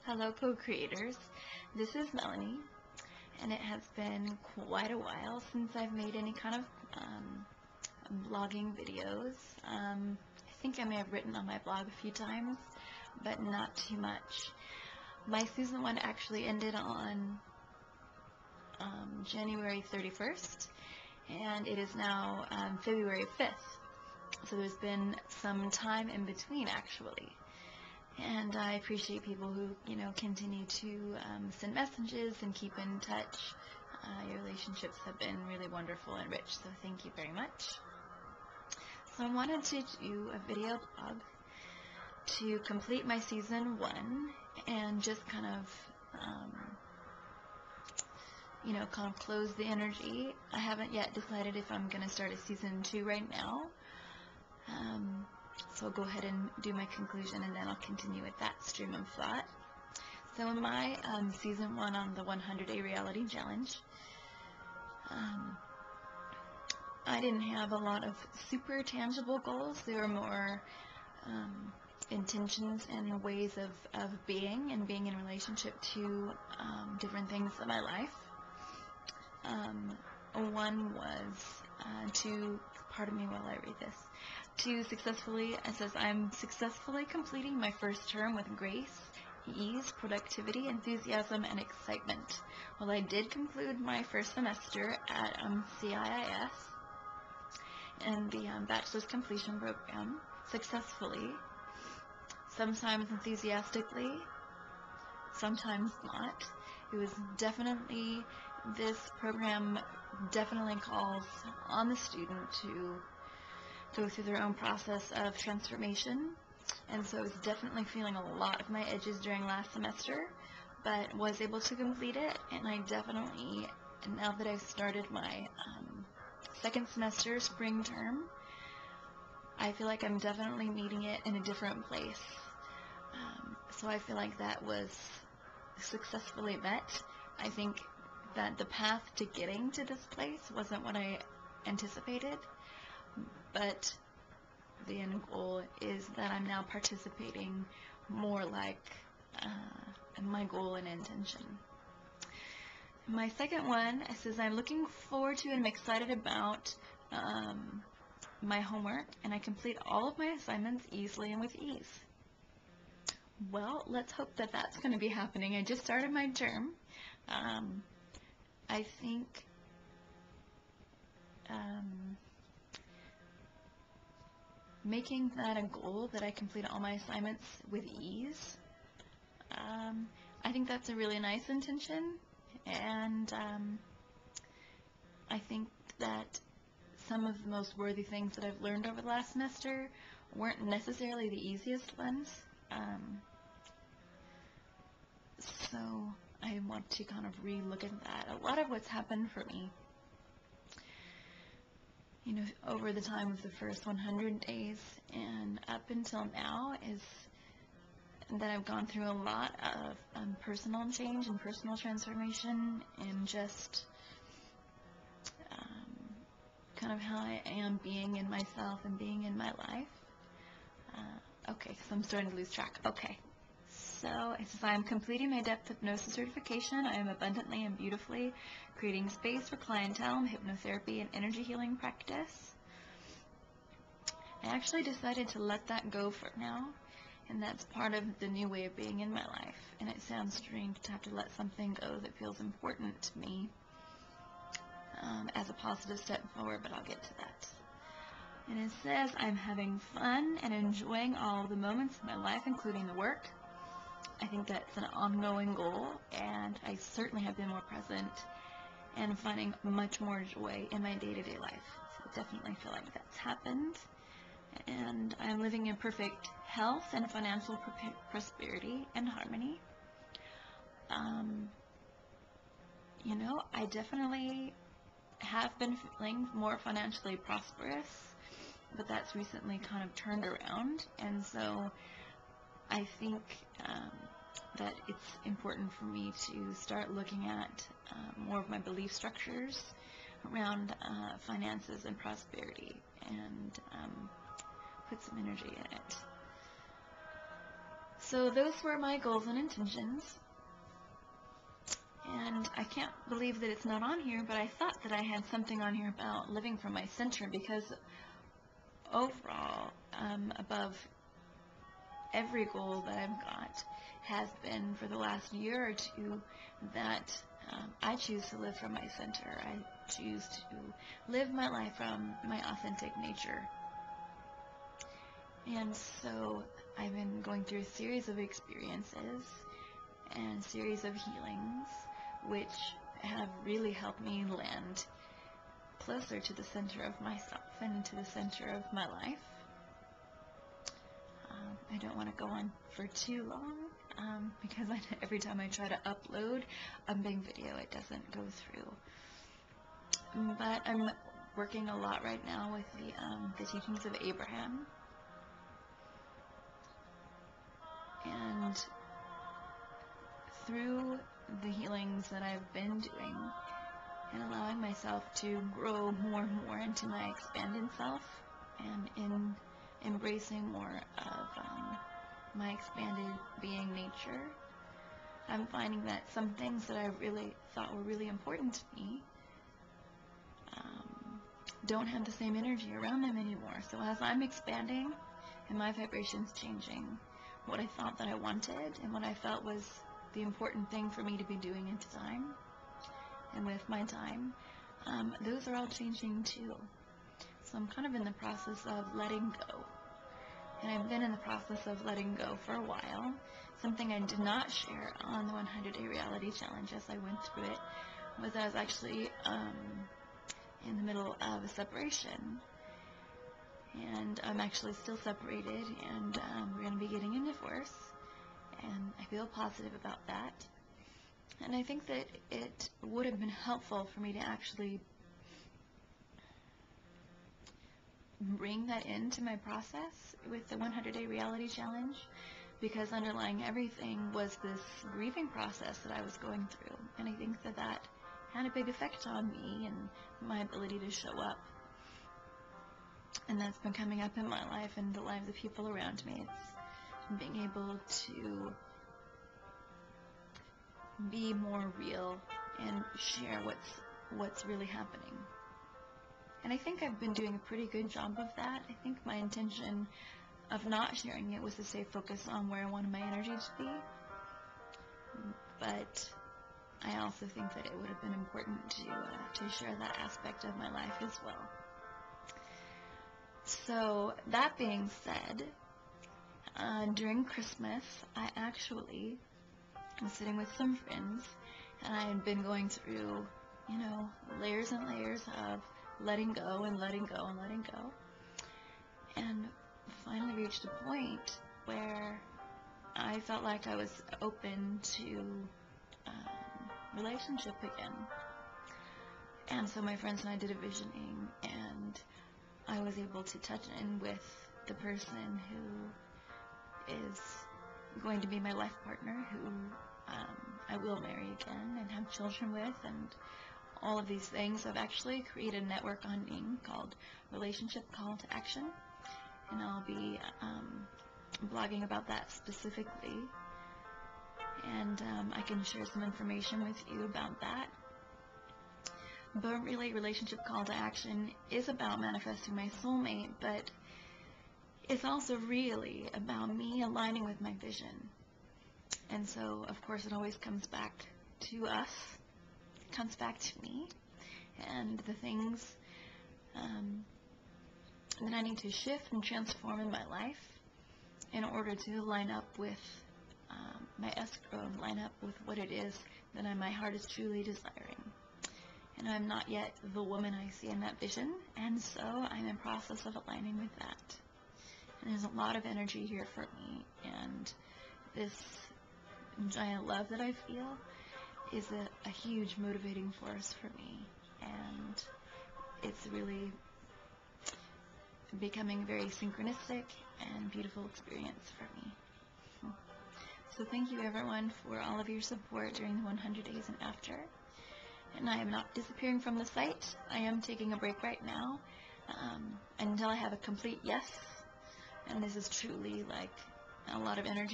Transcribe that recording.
Hello, co-creators. This is Melanie, and it has been quite a while since I've made any kind of blogging videos. I think I may have written on my blog a few times, but not too much. My season 1 actually ended on January 31st, and it is now February 5th. So there's been some time in between, actually. And I appreciate people who, continue to send messages and keep in touch. Your relationships have been really wonderful and rich, so thank you very much. So I wanted to do a video blog to complete my season 1 and just kind of close the energy. I haven't yet decided if I'm going to start a season 2 right now. So I'll go ahead and do my conclusion, and then I'll continue with that stream of thought. So in my season 1 on the 100-day reality challenge, I didn't have a lot of super tangible goals. They were more intentions and ways of being and being in relationship to different things in my life. One was pardon me while I read this, it says, I'm successfully completing my first term with grace, ease, productivity, enthusiasm, and excitement. Well, I did conclude my first semester at CIIS in the bachelor's completion program successfully, sometimes enthusiastically, sometimes not. It was definitely, this program definitely calls on the student to go through their own process of transformation, and so I was definitely feeling a lot of my edges during last semester, but was able to complete it. And I definitely, now that I've started my second semester spring term, I feel like I'm definitely meeting it in a different place. So I feel like that was successfully met. I think that the path to getting to this place wasn't what I anticipated, but the end goal is that I'm now participating more like my goal and intention. My second one, it says, I'm looking forward to and I'm excited about my homework, and I complete all of my assignments easily and with ease. Well, let's hope that that's going to be happening. I just started my term. I think making that a goal, that I complete all my assignments with ease, I think that's a really nice intention, and I think that some of the most worthy things that I've learned over the last semester weren't necessarily the easiest ones, so I want to kind of re-look at that. A lot of what's happened for me over the time of the first 100 days and up until now is that I've gone through a lot of personal change and personal transformation, and just kind of how I am being in myself and being in my life. Okay, so I'm starting to lose track. Okay, so it says, I am completing my depth hypnosis certification. I am abundantly and beautifully creating space for clientele, hypnotherapy, and energy healing practice. I actually decided to let that go for now, and that's part of the new way of being in my life. And it sounds strange to have to let something go that feels important to me as a positive step forward, but I'll get to that. And it says, I'm having fun and enjoying all of the moments of my life, including the work. I think that's an ongoing goal, and I certainly have been more present and finding much more joy in my day-to-day life. So I definitely feel like that's happened. And I'm living in perfect health and financial prosperity and harmony. I definitely have been feeling more financially prosperous, but that's recently kind of turned around, and so I think that it's important for me to start looking at more of my belief structures around finances and prosperity, and put some energy in it. So those were my goals and intentions. And I can't believe that it's not on here, but I thought that I had something on here about living from my center, because overall, above every goal that I've got has been for the last year or two that I choose to live from my center. I choose to live my life from my authentic nature. And so I've been going through a series of experiences and a series of healings, which have really helped me land closer to the center of myself and to the center of my life. I don't want to go on for too long, because every time I try to upload a big video, it doesn't go through. But I'm working a lot right now with the teachings of Abraham. And through the healings that I've been doing and allowing myself to grow more and more into my expanded self and in embracing more of my expanded being nature, I'm finding that some things that I really thought were really important to me don't have the same energy around them anymore. So as I'm expanding and my vibration's changing, what I thought that I wanted and what I felt was the important thing for me to be doing into time and with my time, those are all changing too. So I'm kind of in the process of letting go. And I've been in the process of letting go for a while. Something I did not share on the 100-Day Reality Challenge as I went through it was I was actually in the middle of a separation. And I'm actually still separated, and we're going to be getting a divorce. And I feel positive about that. And I think that it would have been helpful for me to actually bring that into my process with the 100-Day Reality Challenge, because underlying everything was this grieving process that I was going through. And I think that that had a big effect on me and my ability to show up. And that's been coming up in my life and the lives of people around me. It's being able to be more real and share what's really happening. And I think I've been doing a pretty good job of that. I think my intention of not sharing it was to stay focused on where I wanted my energy to be. But I also think that it would have been important to share that aspect of my life as well. So that being said, during Christmas, I actually was sitting with some friends, and I had been going through, layers and layers of letting go and letting go and letting go, and finally reached a point where I felt like I was open to relationship again. And so my friends and I did a visioning, and I was able to touch in with the person who is going to be my life partner, who I will marry again and have children with, and all of these things. I've actually created a network on Ning called Relationship Call to Action, and I'll be blogging about that specifically, and I can share some information with you about that. But really, Relationship Call to Action is about manifesting my soulmate, but it's also really about me aligning with my vision. And so, of course, it always comes back to us, comes back to me, and the things that I need to shift and transform in my life in order to line up with my escrow, line up with what it is that my heart is truly desiring. And I'm not yet the woman I see in that vision, and so I'm in process of aligning with that. And there's a lot of energy here for me, and this giant love that I feel is a huge motivating force for me, and it's really becoming a very synchronistic and beautiful experience for me. So thank you everyone for all of your support during the 100 days and after. And I am not disappearing from the site. I am taking a break right now until I have a complete yes. And this is truly like a lot of energy